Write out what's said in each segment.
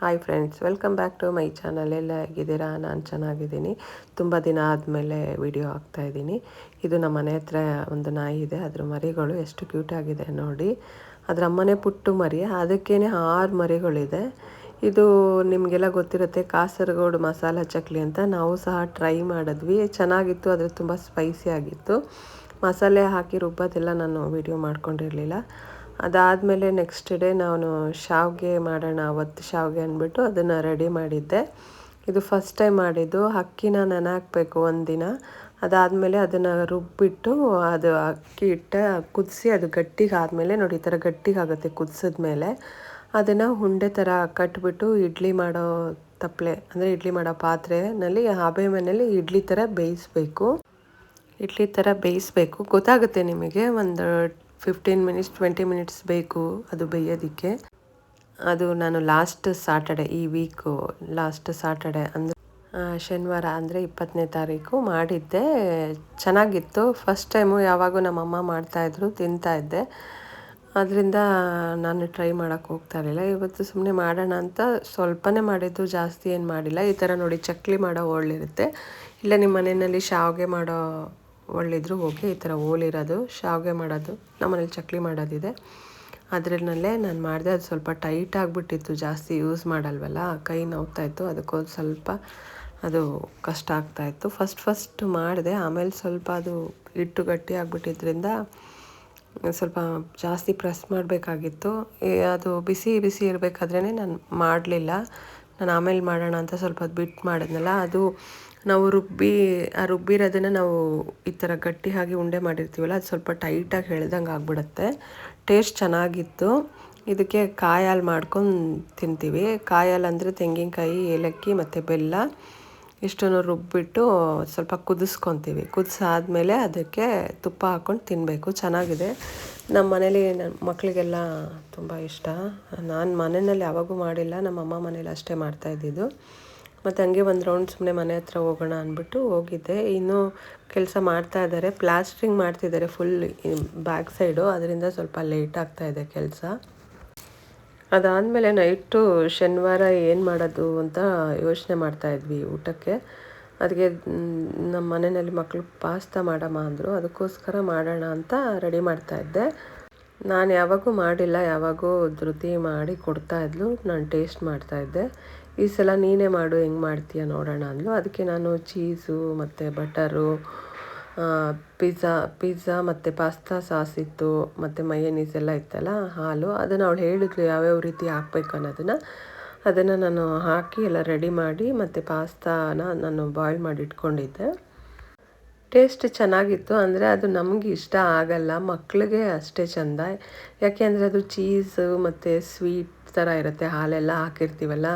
Hi friends, welcome back to my channel. ಎಲ್ಲ ಹೇಗಿದ್ದೀರಾ? ನಾನು ಚೆನ್ನಾಗಿದ್ದೀನಿ. ತುಂಬ ದಿನ ಆದಮೇಲೆ ವಿಡಿಯೋ ಹಾಕ್ತಾಯಿದ್ದೀನಿ. ಇದು ನಮ್ಮ ಮನೆ ಹತ್ರ ಒಂದು ನಾಯಿ ಇದೆ. ಅದ್ರ ಮರಿಗಳು ಎಷ್ಟು ಕ್ಯೂಟಾಗಿದೆ ನೋಡಿ. ಅದರ ಅಮ್ಮನೇ ಪುಟ್ಟು ಮರಿ, ಅದಕ್ಕೇ 6 ಮರಿಗಳಿದೆ. ಇದು ನಿಮಗೆಲ್ಲ ಗೊತ್ತಿರುತ್ತೆ, ಕಾಸರಗೋಡು ಮಸಾಲ ಚಕ್ಲಿ ಅಂತ. ನಾವು ಸಹ ಟ್ರೈ ಮಾಡಿದ್ವಿ, ಚೆನ್ನಾಗಿತ್ತು. ಆದರೆ ತುಂಬ ಸ್ಪೈಸಿ ಆಗಿತ್ತು. ಮಸಾಲೆ ಹಾಕಿ ರುಬ್ಬೋದೆಲ್ಲ ನಾನು ವಿಡಿಯೋ ಮಾಡ್ಕೊಂಡಿರಲಿಲ್ಲ. ಅದಾದಮೇಲೆ ನೆಕ್ಸ್ಟ್ ಡೇ ನಾನು ಶಾವಿಗೆ ಮಾಡೋಣ, ಅವತ್ತು ಶಾವಿಗೆ ಅಂದ್ಬಿಟ್ಟು ಅದನ್ನು ರೆಡಿ ಮಾಡಿದ್ದೆ. ಇದು ಫಸ್ಟ್ ಟೈಮ್ ಮಾಡಿದ್ದು. ಅಕ್ಕಿನ ನೆನೆಹಾಕಬೇಕು ಒಂದಿನ. ಅದಾದಮೇಲೆ ಅದನ್ನು ರುಬ್ಬಿಟ್ಟು ಅದು ಅಕ್ಕಿ ಹಿಟ್ಟು ಕುದಿಸಿ ಅದು ಗಟ್ಟಿಗೆ ಆದಮೇಲೆ ನೋಡಿ, ಈ ಥರ ಗಟ್ಟಿಗಾಗುತ್ತೆ ಕುದಿಸಿದ್ಮೇಲೆ. ಅದನ್ನು ಉಂಡೆ ಥರ ಕಟ್ಬಿಟ್ಟು ಇಡ್ಲಿ ಮಾಡೋ ತಪ್ಪಲೆ ಅಂದರೆ ಇಡ್ಲಿ ಮಾಡೋ ಪಾತ್ರೆಯಲ್ಲಿ ಹಬೆ ಮನೆಯಲ್ಲಿ ಇಡ್ಲಿ ಥರ ಬೇಯಿಸಬೇಕು. ಗೊತ್ತಾಗುತ್ತೆ ನಿಮಗೆ, ಒಂದು 15 ಮಿನಿಟ್ಸ್ 20 ಮಿನಿಟ್ಸ್ ಬೇಕು ಅದು ಬೇಯೋದಕ್ಕೆ. ಅದು ನಾನು ಈ ವೀಕು ಲಾಸ್ಟ್ ಸಾಟರ್ಡೆ ಅಂದರೆ ಶನಿವಾರ ಅಂದರೆ 20ನೇ ತಾರೀಕು ಮಾಡಿದ್ದೆ. ಚೆನ್ನಾಗಿತ್ತು. First time. ಯಾವಾಗೂ ನಮ್ಮಮ್ಮ ಮಾಡ್ತಾಯಿದ್ರು, ತಿಂತಾಯಿದ್ದೆ. ಅದರಿಂದ ನಾನು ಟ್ರೈ ಮಾಡೋಕ್ಕೆ ಹೋಗ್ತಾ ಇರಲಿಲ್ಲ. ಇವತ್ತು ಸುಮ್ಮನೆ ಮಾಡೋಣ ಅಂತ ಸ್ವಲ್ಪನೇ ಮಾಡಿದ್ದು, ಜಾಸ್ತಿ ಏನು ಮಾಡಿಲ್ಲ. ಈ ಥರ ನೋಡಿ, ಚಕ್ಲಿ ಮಾಡೋ ಒಳ್ಳಿರುತ್ತೆ. ಇಲ್ಲ ನಿಮ್ಮ ಮನೆಯಲ್ಲಿ ಶಾವಿಗೆ ಮಾಡೋ ಒಳ್ಳಿದ್ರು ಹೋಗಿ, ಈ ಥರ ಓಲಿರೋದು ಶಾವಿಗೆ ಮಾಡೋದು, ನಮ್ಮನೇಲಿ ಚಕ್ಲಿ ಮಾಡೋದಿದೆ. ಅದರಲ್ಲೇ ನಾನು ಮಾಡಿದೆ. ಅದು ಸ್ವಲ್ಪ ಟೈಟ್ ಆಗಿಬಿಟ್ಟಿತ್ತು, ಜಾಸ್ತಿ ಯೂಸ್ ಮಾಡಲ್ವಲ್ಲ, ಕೈ ನೋವ್ತಾಯಿತ್ತು. ಅದಕ್ಕೊಂದು ಸ್ವಲ್ಪ ಅದು ಕಷ್ಟ ಆಗ್ತಾಯಿತ್ತು. ಫಸ್ಟ್ ಮಾಡಿದೆ. ಆಮೇಲೆ ಸ್ವಲ್ಪ ಅದು ಹಿಟ್ಟು ಗಟ್ಟಿ ಆಗಿಬಿಟ್ಟಿದ್ರಿಂದ ಸ್ವಲ್ಪ ಜಾಸ್ತಿ ಪ್ರೆಸ್ ಮಾಡಬೇಕಾಗಿತ್ತು. ಅದು ಬಿಸಿ ಇರಬೇಕಾದ್ರೇ ನಾನು ಮಾಡಲಿಲ್ಲ. ನಾನು ಆಮೇಲೆ ಮಾಡೋಣ ಅಂತ ಸ್ವಲ್ಪ ಅದು ಬಿಟ್ಟು ಮಾಡಿದ್ನಲ್ಲ, ಅದು ನಾವು ರುಬ್ಬಿರೋದನ್ನು ನಾವು ಈ ಥರ ಗಟ್ಟಿಯಾಗಿ ಉಂಡೆ ಮಾಡಿರ್ತೀವಲ್ಲ, ಅದು ಸ್ವಲ್ಪ ಟೈಟಾಗಿ ಎಳ್ದಂಗೆ ಆಗಿಬಿಡುತ್ತೆ. ಟೇಸ್ಟ್ ಚೆನ್ನಾಗಿತ್ತು. ಇದಕ್ಕೆ ಕಾಯಿ ಹಾಲು ಮಾಡ್ಕೊಂಡು ತಿಂತೀವಿ. ಕಾಯಿ ಹಾಲು ಅಂದರೆ ತೆಂಗಿನಕಾಯಿ, ಏಲಕ್ಕಿ ಮತ್ತು ಬೆಲ್ಲ ಇಷ್ಟನ್ನು ರುಬ್ಬಿಟ್ಟು ಸ್ವಲ್ಪ ಕುದಿಸ್ಕೊತೀವಿ. ಕುದಿಸಾದ್ಮೇಲೆ ಅದಕ್ಕೆ ತುಪ್ಪ ಹಾಕ್ಕೊಂಡು ತಿನ್ನಬೇಕು. ಚೆನ್ನಾಗಿದೆ. ನಮ್ಮ ಮನೇಲಿ ನನ್ನ ಮಕ್ಕಳಿಗೆಲ್ಲ ತುಂಬ ಇಷ್ಟ. ನಾನು ಮನೆಯಲ್ಲಿ ಯಾವಾಗೂ ಮಾಡಿಲ್ಲ, ನಮ್ಮಮ್ಮ ಮನೇಲಿ ಅಷ್ಟೇ ಮಾಡ್ತಾಯಿದ್ದಿದ್ದು. ಮತ್ತು ಹಂಗೆ ಒಂದು ರೌಂಡ್ ಸುಮ್ಮನೆ ಮನೆ ಹತ್ರ ಹೋಗೋಣ ಅಂದ್ಬಿಟ್ಟು ಹೋಗಿದ್ದೆ. ಇನ್ನೂ ಕೆಲಸ ಮಾಡ್ತಾಯಿದ್ದಾರೆ, ಪ್ಲಾಸ್ಟ್ರಿಂಗ್ ಮಾಡ್ತಿದ್ದಾರೆ ಫುಲ್ ಬ್ಯಾಕ್ ಸೈಡು. ಅದರಿಂದ ಸ್ವಲ್ಪ ಲೇಟ್ ಆಗ್ತಾಯಿದೆ ಕೆಲಸ. ಅದಾದಮೇಲೆ ನೈಟು ಶನಿವಾರ ಏನು ಮಾಡೋದು ಅಂತ ಯೋಚನೆ ಮಾಡ್ತಾಯಿದ್ವಿ ಊಟಕ್ಕೆ. ಅದಕ್ಕೆ ನಮ್ಮ ಮನೆಯಲ್ಲಿ ಮಕ್ಕಳು ಪಾಸ್ತಾ ಮಾಡಮ್ಮ ಅಂದರು. ಅದಕ್ಕೋಸ್ಕರ ಮಾಡೋಣ ಅಂತ ರೆಡಿ ಮಾಡ್ತಾಯಿದ್ದೆ. ನಾನು ಯಾವಾಗೂ ಮಾಡಿಲ್ಲ, ಯಾವಾಗೂ ಧೃತಿ ಮಾಡಿ ಕೊಡ್ತಾಯಿದ್ಲು, ನಾನು ಟೇಸ್ಟ್ ಮಾಡ್ತಾಯಿದ್ದೆ. ಈ ಸಲ ನೀನೇ ಮಾಡು, ಹೆಂಗೆ ಮಾಡ್ತೀಯ ನೋಡೋಣ ಅಂದ್ಲು. ಅದಕ್ಕೆ ನಾನು ಚೀಸು ಮತ್ತು ಬಟರು, ಪಿಜ್ಜಾ ಮತ್ತು ಪಾಸ್ತಾ ಸಾಸ್ ಇತ್ತು, ಮತ್ತು ಮಯೋನೀಸ್ ಎಲ್ಲ ಇತ್ತಲ್ಲ, ಹಾಲು. ಅದನ್ನು ಅವಳು ಹೇಳಿದ್ಲು ಯಾವ್ಯಾವ ರೀತಿ ಹಾಕ್ಬೇಕು ಅದನ್ನು ನಾನು ಹಾಕಿ ಎಲ್ಲ ರೆಡಿ ಮಾಡಿ, ಮತ್ತು ಪಾಸ್ತಾನ ನಾನು ಬಾಯ್ಲ್ ಮಾಡಿ ಇಟ್ಕೊಂಡಿದ್ದೆ. ಟೇಸ್ಟ್ ಚೆನ್ನಾಗಿತ್ತು. ಅಂದರೆ ಅದು ನಮಗೆ ಇಷ್ಟ ಆಗಲ್ಲ, ಮಕ್ಕಳಿಗೆ ಅಷ್ಟೇ ಚೆಂದ. ಯಾಕೆಂದರೆ ಅದು ಚೀಸು ಮತ್ತು ಸ್ವೀಟ್ ಥರ ಇರುತ್ತೆ, ಹಾಲೆಲ್ಲ ಹಾಕಿರ್ತೀವಲ್ಲ,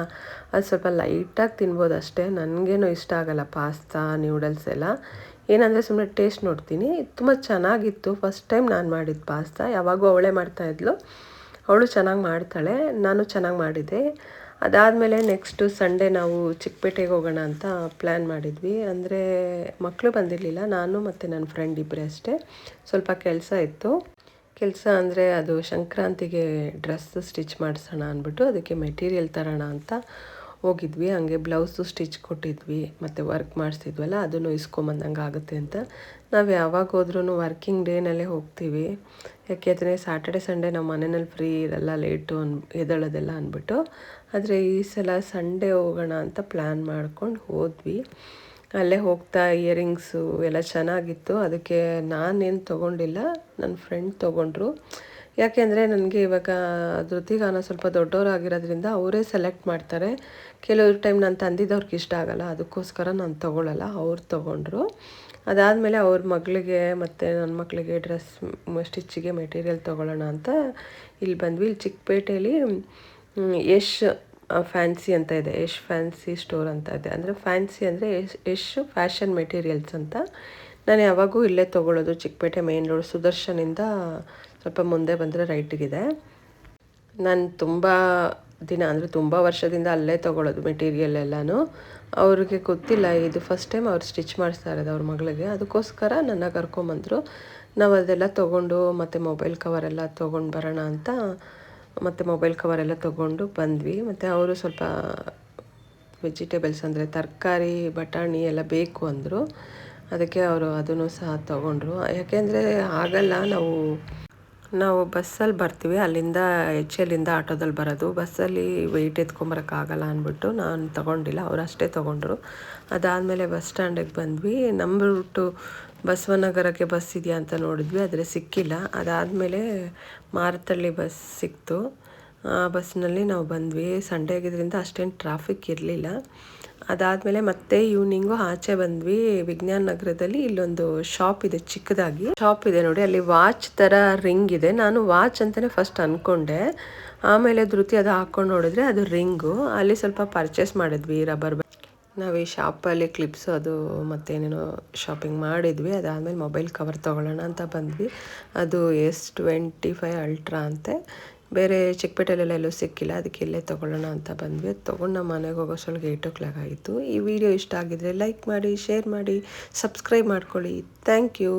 ಅದು ಸ್ವಲ್ಪ ಲೈಟಾಗಿ ತಿನ್ಬೋದು ಅಷ್ಟೇ. ನನಗೇನು ಇಷ್ಟ ಆಗಲ್ಲ ಪಾಸ್ತಾ ನ್ಯೂಡಲ್ಸ್ ಎಲ್ಲ. ಏನಂದರೆ ಸುಮ್ಮನೆ ಟೇಸ್ಟ್ ನೋಡ್ತೀನಿ. ತುಂಬ ಚೆನ್ನಾಗಿತ್ತು. ಫಸ್ಟ್ ಟೈಮ್ ನಾನು ಮಾಡಿದ್ದು ಪಾಸ್ತಾ. ಯಾವಾಗೂ ಅವಳೇ ಮಾಡ್ತಾಯಿದ್ಲು. ಅವಳು ಚೆನ್ನಾಗಿ ಮಾಡ್ತಾಳೆ, ನಾನು ಚೆನ್ನಾಗಿ ಮಾಡಿದ್ದೆ. ಅದಾದಮೇಲೆ ನೆಕ್ಸ್ಟು ಸಂಡೇ ನಾವು ಚಿಕ್ಕಪೇಟೆಗೆ ಹೋಗೋಣ ಅಂತ ಪ್ಲ್ಯಾನ್ ಮಾಡಿದ್ವಿ. ಅಂದರೆ ಮಕ್ಕಳು ಬಂದಿರಲಿಲ್ಲ, ನಾನು ಮತ್ತು ನನ್ನ ಫ್ರೆಂಡ್ ಇಬ್ಬರೇ ಅಷ್ಟೇ. ಸ್ವಲ್ಪ ಕೆಲಸ ಅಂದರೆ ಅದು ಸಂಕ್ರಾಂತಿಗೆ ಡ್ರೆಸ್ ಸ್ಟಿಚ್ ಮಾಡಿಸೋಣ ಅಂದ್ಬಿಟ್ಟು ಅದಕ್ಕೆ ಮೆಟೀರಿಯಲ್ ತರೋಣ ಅಂತ ಹೋಗಿದ್ವಿ. ಹಂಗೆ ಬ್ಲೌಸು ಸ್ಟಿಚ್ ಕೊಟ್ಟಿದ್ವಿ ಮತ್ತು ವರ್ಕ್ ಮಾಡಿಸ್ತಿದ್ವಲ್ಲ, ಅದನ್ನು ಇಸ್ಕೊಂಬಂದಂಗೆ ಆಗುತ್ತೆ ಅಂತ. ನಾವು ಯಾವಾಗ ಹೋದ್ರೂ ವರ್ಕಿಂಗ್ ಡೇನಲ್ಲೇ ಹೋಗ್ತೀವಿ. ಯಾಕೆಂದರೆ ಸ್ಯಾಟರ್ಡೆ ಸಂಡೇ ನಮ್ಮ ಮನೆಯಲ್ಲಿ ಫ್ರೀ ಇರಲ್ಲ, ಲೇಟು ಎದ್ದೇಳೋದೆಲ್ಲ ಅಂದ್ಬಿಟ್ಟು. ಆದರೆ ಈ ಸಲ ಸಂಡೇ ಹೋಗೋಣ ಅಂತ ಪ್ಲ್ಯಾನ್ ಮಾಡ್ಕೊಂಡು ಹೋದ್ವಿ. ಅಲ್ಲೇ ಹೋಗ್ತಾ ಇಯರಿಂಗ್ಸು ಎಲ್ಲ ಚೆನ್ನಾಗಿತ್ತು. ಅದಕ್ಕೆ ನಾನೇನು ತೊಗೊಂಡಿಲ್ಲ, ನನ್ನ ಫ್ರೆಂಡ್ ತೊಗೊಂಡ್ರು. ಯಾಕೆಂದರೆ ನನಗೆ ಇವಾಗ ಧೃತಿಗಾನ ಸ್ವಲ್ಪ ದೊಡ್ಡವರಾಗಿರೋದ್ರಿಂದ ಅವರೇ ಸೆಲೆಕ್ಟ್ ಮಾಡ್ತಾರೆ. ಕೆಲವು ಟೈಮ್ ನಾನು ತಂದಿದ್ದವ್ರಿಗೆ ಇಷ್ಟ ಆಗಲ್ಲ, ಅದಕ್ಕೋಸ್ಕರ ನಾನು ತೊಗೊಳ್ಳಲ್ಲ, ಅವ್ರು ತೊಗೊಂಡ್ರು. ಅದಾದಮೇಲೆ ಅವ್ರ ಮಗಳಿಗೆ ಮತ್ತು ನನ್ನ ಮಕ್ಕಳಿಗೆ ಡ್ರೆಸ್ ಸ್ಟಿಚ್ಚಿಗೆ ಮೆಟೀರಿಯಲ್ ತೊಗೊಳ್ಳೋಣ ಅಂತ ಇಲ್ಲಿ ಬಂದ್ವಿ. ಇಲ್ಲಿ ಚಿಕ್ಕಪೇಟೆಯಲ್ಲಿ ಯಶ್ ಫ್ಯಾನ್ಸಿ ಅಂತ ಇದೆ, ಯಶ್ ಫ್ಯಾನ್ಸಿ ಸ್ಟೋರ್ ಅಂತ ಇದೆ. ಅಂದರೆ ಫ್ಯಾನ್ಸಿ ಅಂದರೆ ಯಶ್ ಫ್ಯಾಷನ್ ಮೆಟೀರಿಯಲ್ಸ್ ಅಂತ. ನಾನು ಯಾವಾಗೂ ಇಲ್ಲೇ ತೊಗೊಳ್ಳೋದು, ಚಿಕ್ಕಪೇಟೆ ಮೇನ್ ರೋಡ್ ಸುದರ್ಶನಿಂದ ಸ್ವಲ್ಪ ಮುಂದೆ ಬಂದರೆ ರೈಟಿಗಿದೆ. ನಾನು ತುಂಬ ದಿನ ಅಂದರೆ ತುಂಬ ವರ್ಷದಿಂದ ಅಲ್ಲೇ ತೊಗೊಳ್ಳೋದು ಮೆಟೀರಿಯಲ್ ಎಲ್ಲನೂ. ಅವ್ರಿಗೆ ಗೊತ್ತಿಲ್ಲ, ಇದು ಫಸ್ಟ್ ಟೈಮ್ ಅವ್ರು ಸ್ಟಿಚ್ ಮಾಡಿಸ್ತಾ ಇರೋದು ಅವ್ರ ಮಗಳಿಗೆ. ಅದಕ್ಕೋಸ್ಕರ ನನ್ನ ಕರ್ಕೊಂಬಂದರು. ನಾವು ಅದೆಲ್ಲ ತೊಗೊಂಡು ಮತ್ತು ಮೊಬೈಲ್ ಕವರೆಲ್ಲ ತೊಗೊಂಡು ಬರೋಣ ಅಂತ ಮತ್ತು ಮೊಬೈಲ್ ಕವರೆಲ್ಲ ತೊಗೊಂಡು ಬಂದ್ವಿ. ಮತ್ತು ಅವರು ಸ್ವಲ್ಪ ವೆಜಿಟೇಬಲ್ಸ್ ಅಂದರೆ ತರಕಾರಿ ಬಟಾಣಿ ಎಲ್ಲ ಬೇಕು ಅಂದರು. ಅದಕ್ಕೆ ಅವರು ಅದನ್ನು ಸಹ ತೊಗೊಂಡ್ರು. ಯಾಕೆಂದರೆ ಆಗಲ್ಲ, ನಾವು ಬಸ್ಸಲ್ಲಿ ಬರ್ತೀವಿ, ಅಲ್ಲಿಂದ HLಯಿಂದ ಆಟೋದಲ್ಲಿ ಬರೋದು. ಬಸ್ಸಲ್ಲಿ ವೆಯ್ಟ್ ಎತ್ಕೊಂಬರೋಕ್ಕಾಗಲ್ಲ ಅಂದ್ಬಿಟ್ಟು ನಾನು ತೊಗೊಂಡಿಲ್ಲ, ಅವರು ಅಷ್ಟೇ ತೊಗೊಂಡ್ರು. ಅದಾದಮೇಲೆ ಬಸ್ ಸ್ಟ್ಯಾಂಡಿಗೆ ಬಂದ್ವಿ. ನಮ್ಮ ರೂಟು ಬಸವನಗರಕ್ಕೆ ಬಸ್ ಇದೆಯಾ ಅಂತ ನೋಡಿದ್ವಿ, ಆದರೆ ಸಿಕ್ಕಿಲ್ಲ. ಅದಾದಮೇಲೆ ಮಾರತಳ್ಳಿ ಬಸ್ ಸಿಕ್ತು. ಆ ಬಸ್ನಲ್ಲಿ ನಾವು ಬಂದ್ವಿ. ಸಂಡೇ ಆಗಿದ್ದರಿಂದ ಅಷ್ಟೇನು ಟ್ರಾಫಿಕ್ ಇರಲಿಲ್ಲ. ಅದಾದಮೇಲೆ ಮತ್ತೆ ಈವ್ನಿಂಗು ಆಚೆ ಬಂದ್ವಿ. ವಿಜ್ಞಾನ ನಗರದಲ್ಲಿ ಇಲ್ಲೊಂದು ಶಾಪ್ ಇದೆ, ಚಿಕ್ಕದಾಗಿ ಶಾಪ್ ಇದೆ ನೋಡಿ. ಅಲ್ಲಿ ವಾಚ್ ಥರ ರಿಂಗ್ ಇದೆ. ನಾನು ವಾಚ್ ಅಂತಲೇ ಫಸ್ಟ್ ಅಂದ್ಕೊಂಡೆ, ಆಮೇಲೆ ಧೃತಿ ಅದು ಹಾಕ್ಕೊಂಡು ನೋಡಿದ್ರೆ ಅದು ರಿಂಗು. ಅಲ್ಲಿ ಸ್ವಲ್ಪ ಪರ್ಚೇಸ್ ಮಾಡಿದ್ವಿ, ರಬ್ಬರ್ ನಾವು ಈ ಶಾಪಲ್ಲಿ ಕ್ಲಿಪ್ಸು ಅದು ಮತ್ತೇನೇನೋ ಶಾಪಿಂಗ್ ಮಾಡಿದ್ವಿ. ಅದಾದಮೇಲೆ ಮೊಬೈಲ್ ಕವರ್ ತೊಗೊಳ್ಳೋಣ ಅಂತ ಬಂದ್ವಿ. ಅದು S25 ಅಲ್ಟ್ರಾ ಅಂತೆ. ಬೇರೆ ಚಿಕ್ಕಪೇಟೆಲೆಲ್ಲ ಎಲ್ಲೂ ಸಿಕ್ಕಿಲ್ಲ, ಅದಕ್ಕೆ ಇಲ್ಲೇ ತೊಗೊಳ್ಳೋಣ ಅಂತ ಬಂದ್ವಿ. ತೊಗೊಂಡು ನಮ್ಮ ಮನೆಗೆ ಹೋಗೋಷ್ಟೊಳಗೆ 8 o'clock ಆಯಿತು. ಈ ವಿಡಿಯೋ ಇಷ್ಟ ಆಗಿದ್ರೆ ಲೈಕ್ ಮಾಡಿ, ಶೇರ್ ಮಾಡಿ, ಸಬ್ಸ್ಕ್ರೈಬ್ ಮಾಡ್ಕೊಳ್ಳಿ. Thank you.